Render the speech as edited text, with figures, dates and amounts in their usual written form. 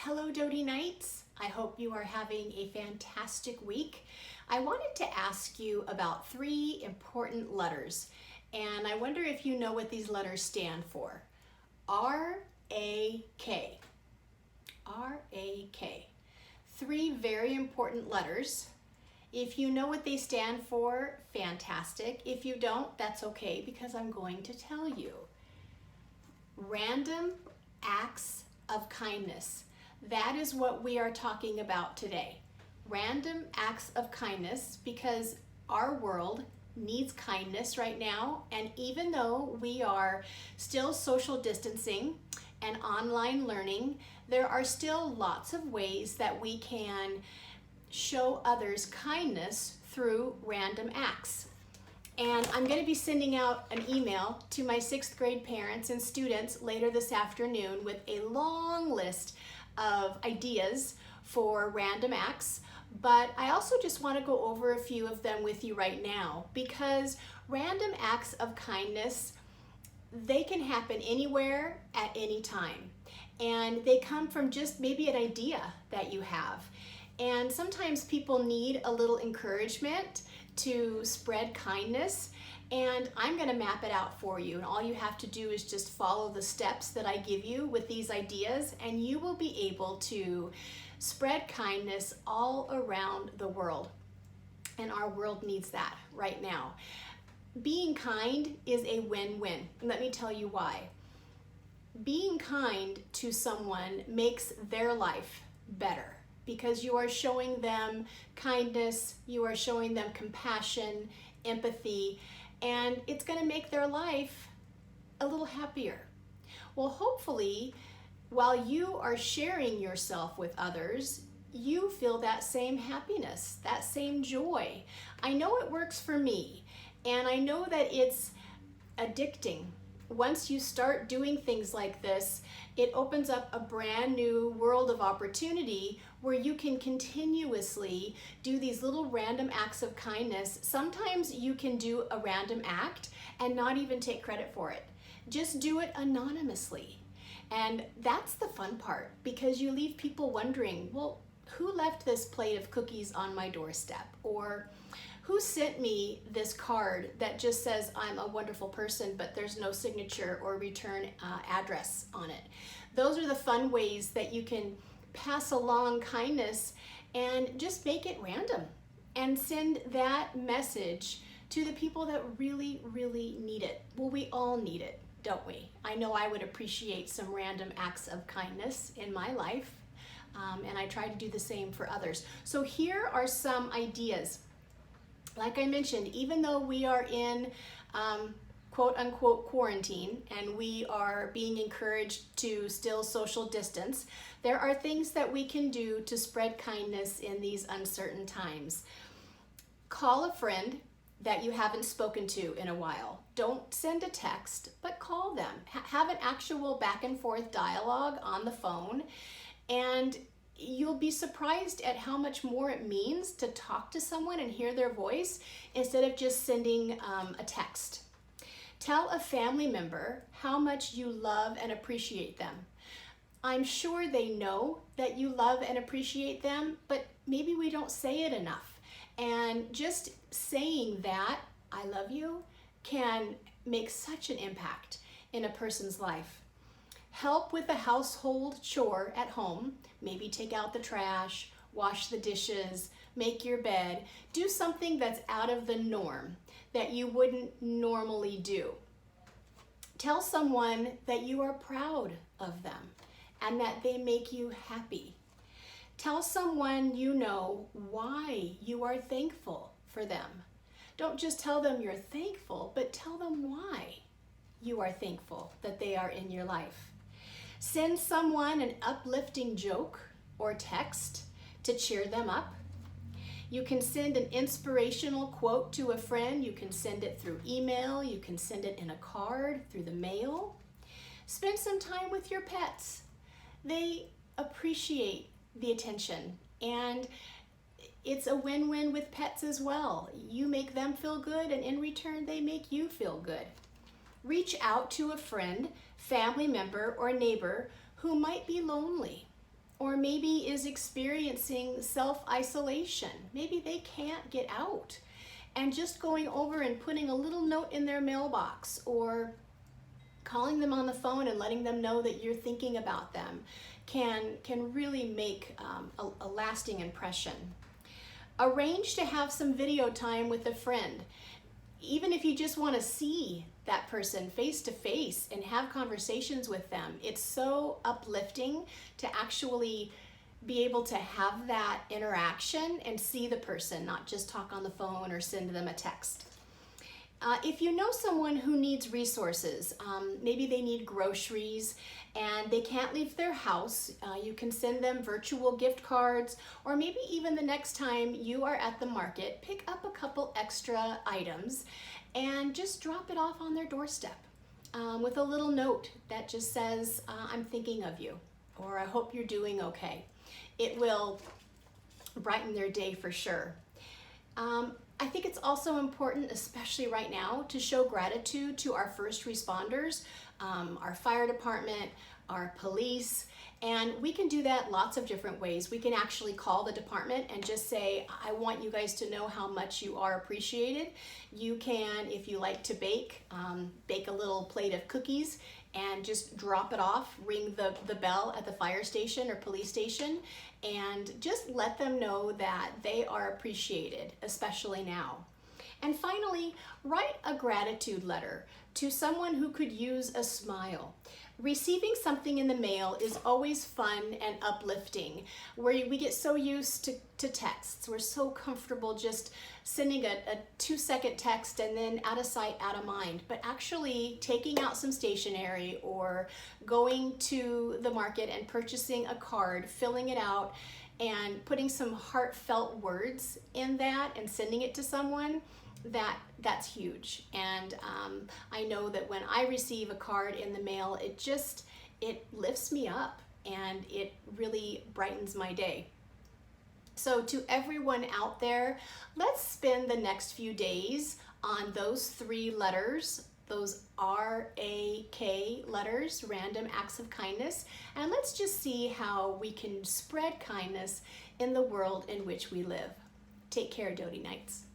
Hello, Doty Knights. I hope you are having a fantastic week. I wanted to ask you about three important letters, and I wonder if you know what these letters stand for. R-A-K. R-A-K. Three very important letters. If you know what they stand for, fantastic. If you don't, that's okay because I'm going to tell you. Random acts of kindness. That is what we are talking about today. Random acts of kindness, because our world needs kindness right now, and even though we are still social distancing and online learning, there are still lots of ways that we can show others kindness through random acts. And I'm going to be sending out an email to my 6th grade parents and students later this afternoon with a long list of ideas for random acts, but I also just want to go over a few of them with you right now, because random acts of kindness, they can happen anywhere at any time, and they come from just maybe an idea that you have. And sometimes people need a little encouragement to spread kindness, and I'm going to map it out for you, and all you have to do is just follow the steps that I give you with these ideas, and you will be able to spread kindness all around the world. And our world needs that right now. Being kind is a win-win. Let me tell you why. Being kind to someone makes their life better, because you are showing them kindness, you are showing them compassion, empathy, and it's going to make their life a little happier. Well, hopefully, while you are sharing yourself with others, you feel that same happiness, that same joy. I know it works for me, and I know that it's addicting. Once you start doing things like this, it opens up a brand new world of opportunity where you can continuously do these little random acts of kindness. Sometimes you can do a random act and not even take credit for it. Just do it anonymously. And that's the fun part, because you leave people wondering, well, who left this plate of cookies on my doorstep? Or who sent me this card that just says I'm a wonderful person, but there's no signature or return address on it? Those are the fun ways that you can pass along kindness and just make it random and send that message to the people that really, really need it. Well, we all need it, don't we? I know I would appreciate some random acts of kindness in my life, and I try to do the same for others. So here are some ideas. Like I mentioned, even though we are in quote unquote quarantine and we are being encouraged to still social distance, there are things that we can do to spread kindness in these uncertain times. Call a friend that you haven't spoken to in a while. Don't send a text, but call them. Have an actual back and forth dialogue on the phone, and you'll be surprised at how much more it means to talk to someone and hear their voice instead of just sending a text. Tell a family member how much you love and appreciate them. I'm sure they know that you love and appreciate them, but maybe we don't say it enough. And just saying that, I love you, can make such an impact in a person's life. Help with a household chore at home. Maybe take out the trash, wash the dishes, make your bed. Do something that's out of the norm that you wouldn't normally do. Tell someone that you are proud of them and that they make you happy. Tell someone you know why you are thankful for them. Don't just tell them you're thankful, but tell them why you are thankful that they are in your life. Send someone an uplifting joke or text to cheer them up. You can send an inspirational quote to a friend. You can send it through email. You can send it in a card, through the mail. Spend some time with your pets. They appreciate the attention, and it's a win-win with pets as well. You make them feel good, and in return, they make you feel good. Reach out to a friend, family member, or neighbor who might be lonely. or maybe is experiencing self-isolation. Maybe they can't get out. And just going over and putting a little note in their mailbox, or calling them on the phone and letting them know that you're thinking about them can really make a lasting impression. Arrange to have some video time with a friend. Even if you just want to see that person face to face and have conversations with them, it's so uplifting to actually be able to have that interaction and see the person, not just talk on the phone or send them a text. If you know someone who needs resources, maybe they need groceries and they can't leave their house, you can send them virtual gift cards, or maybe even the next time you are at the market, pick up a couple extra items and just drop it off on their doorstep with a little note that just says, I'm thinking of you, or I hope you're doing okay. It will brighten their day for sure. I think it's also important, especially right now, to show gratitude to our first responders, our fire department, our police, and we can do that lots of different ways. We can actually call the department and just say, I want you guys to know how much you are appreciated. You can, if you like to bake, bake a little plate of cookies and just drop it off, ring the bell at the fire station or police station, and just let them know that they are appreciated, especially now. And finally, write a gratitude letter to someone who could use a smile. Receiving something in the mail is always fun and uplifting, where we get so used to texts. We're so comfortable just sending a 2-second text and then out of sight, out of mind. But actually taking out some stationery or going to the market and purchasing a card, filling it out, and putting some heartfelt words in that and sending it to someone, that's huge. And I know that when I receive a card in the mail, it lifts me up and it really brightens my day. So to everyone out there, let's spend the next few days on those 3 letters, those RAK letters, Random Acts of Kindness, and let's just see how we can spread kindness in the world in which we live. Take care, Doty Knights.